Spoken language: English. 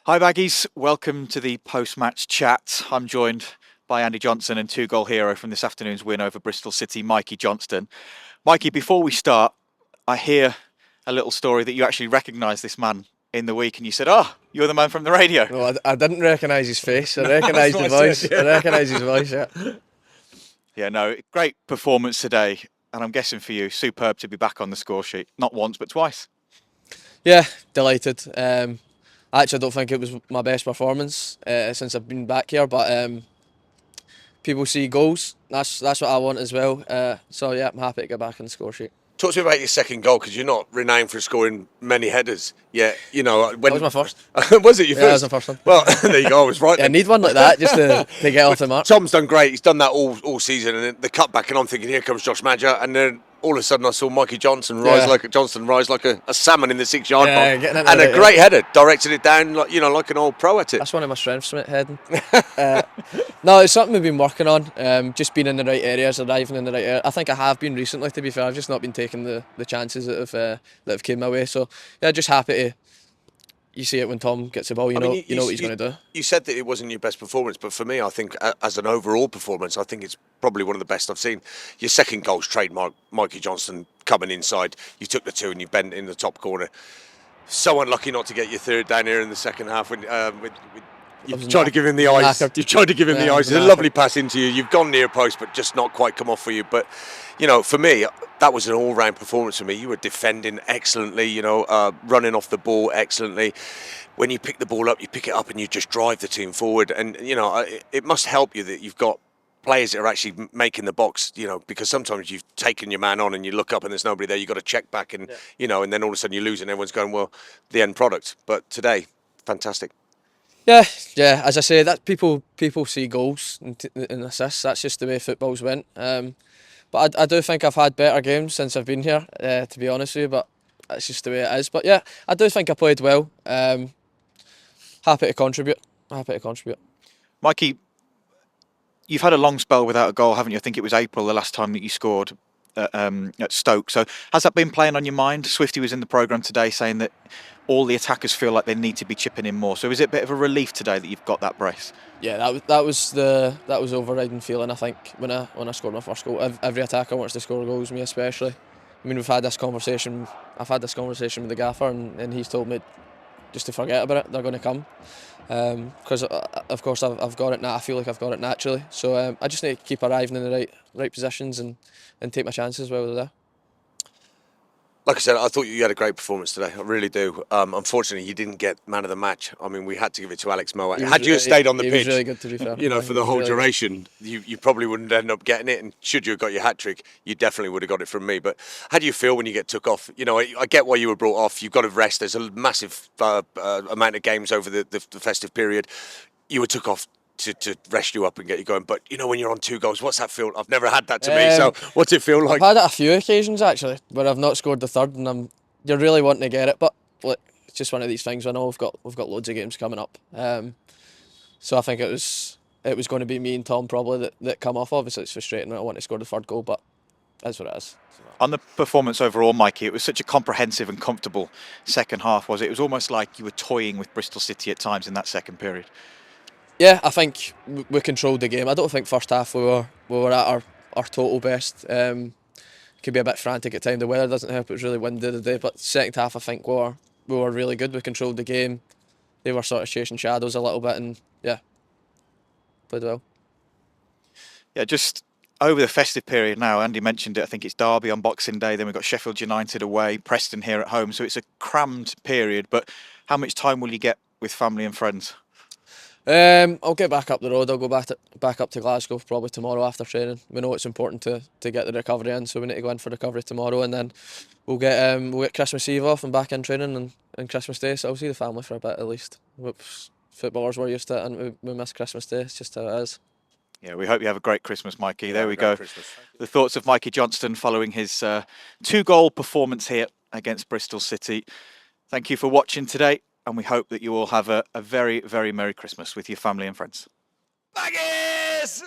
Hi Baggies, welcome to the post-match chat. I'm joined by Andy Johnson and two-goal hero from this afternoon's win over Bristol City, Mikey Johnston. Mikey, before we start, I hear a little story that you actually recognised this man in the week and you said, "Oh, you're the man from the radio." No, I didn't recognise his face. I recognised the voice. I recognised his voice, yeah. Yeah, no, great performance today. And I'm guessing for you, superb to be back on the score sheet. Not once, but twice. Yeah, delighted. Actually, I don't think it was my best performance since I've been back here, but people see goals. That's what I want as well. So yeah, I'm happy to get back on the score sheet. Talk to me about your second goal, because you're not renowned for scoring many headers. Yeah, you know when That was my first. Was it your first? Yeah, that was my first one. Well, there you go. I was right. Yeah, I need one like that just to get off the mark. Tom's done great. He's done that all season, and then the cutback, and I'm thinking, here comes Josh Madger, and then all of a sudden I saw Mikey Johnston rise like a salmon in the 6-yard box, and a great header, directed it down like an old pro at it. That's one of my strengths, mate, heading. No, it's something we've been working on. Just being in the right areas, arriving in the right area. I think I have been recently, to be fair. I've just not been taking the chances that have came my way. So yeah, just happy to. You see it when Tom gets the ball, you know what he's going to do. You said that it wasn't your best performance, but for me, I think as an overall performance, I think it's probably one of the best I've seen. Your second goal's trademark, Mikey Johnston coming inside. You took the two and you bent in the top corner. So unlucky not to get your third down here in the second half when you've tried to give him the eyes. You've tried to give him the eyes. It's a lovely pass into you. You've gone near post, but just not quite come off for you. But, for me, that was an all-round performance for me. You were defending excellently, running off the ball excellently. When you pick the ball up, you pick it up and you just drive the team forward. And, it must help you that you've got players that are actually making the box, because sometimes you've taken your man on and you look up and there's nobody there. You've got to check back and, and then all of a sudden you lose and everyone's going, well, the end product. But today, fantastic. Yeah. As I say, that people see goals and assists. That's just the way football's went. But I do think I've had better games since I've been here, to be honest with you. But that's just the way it is. But yeah, I do think I played well. Happy to contribute. Mikey, you've had a long spell without a goal, haven't you? I think it was April the last time that you scored at Stoke. So has that been playing on your mind? Swifty was in the programme today saying that all the attackers feel like they need to be chipping in more. So is it a bit of a relief today that you've got that brace? Yeah, that was overriding feeling. I think when I scored my first goal, every attacker wants to score goals, me especially. I mean, I've had this conversation with the gaffer, and he's told me just to forget about it. They're going to come. Because of course I've got it now. I feel like I've got it naturally. So I just need to keep arriving in the right positions and take my chances while they're there. Like I said, I thought you had a great performance today. I really do. Unfortunately, you didn't get man of the match. I mean, we had to give it to Alex Mowatt. Had you stayed on the pitch, he was really good, to be fair. For the whole duration, you probably wouldn't end up getting it. And should you have got your hat trick, you definitely would have got it from me. But how do you feel when you get took off? I get why you were brought off. You've got to rest. There's a massive amount of games over the festive period. You were took off to rest you up and get you going. But when you're on 2 goals, what's that feel? I've never had that to me. So what's it feel like? I've had it a few occasions actually where I've not scored the third, and you're really wanting to get it. But look, it's just one of these things. I know we've got loads of games coming up. So I think it was going to be me and Tom probably that come off. Obviously, it's frustrating. I want to score the third goal, but that's what it is. On the performance overall, Mikey, it was such a comprehensive and comfortable second half, was it? It was almost like you were toying with Bristol City at times in that second period. Yeah, I think we controlled the game. I don't think first half we were at our total best. It could be a bit frantic at times. The weather doesn't help. It was really windy today. But second half, I think we were really good. We controlled the game. They were sort of chasing shadows a little bit, and played well. Yeah, just over the festive period now, Andy mentioned it, I think it's Derby on Boxing Day, then we've got Sheffield United away, Preston here at home, so it's a crammed period. But how much time will you get with family and friends? I'll get back up the road. I'll go back up to Glasgow probably tomorrow after training. We know it's important to get the recovery in, so we need to go in for recovery tomorrow, and then we'll get Christmas Eve off and back in training and Christmas Day. So I'll see the family for a bit at least. Footballers were used to it, and we miss Christmas Day. It's just how it is. Yeah, we hope you have a great Christmas, Mikey. There we go. The thoughts of Mikey Johnston following his 2-goal performance here against Bristol City. Thank you for watching today, and we hope that you all have a very, very Merry Christmas with your family and friends. Baggies!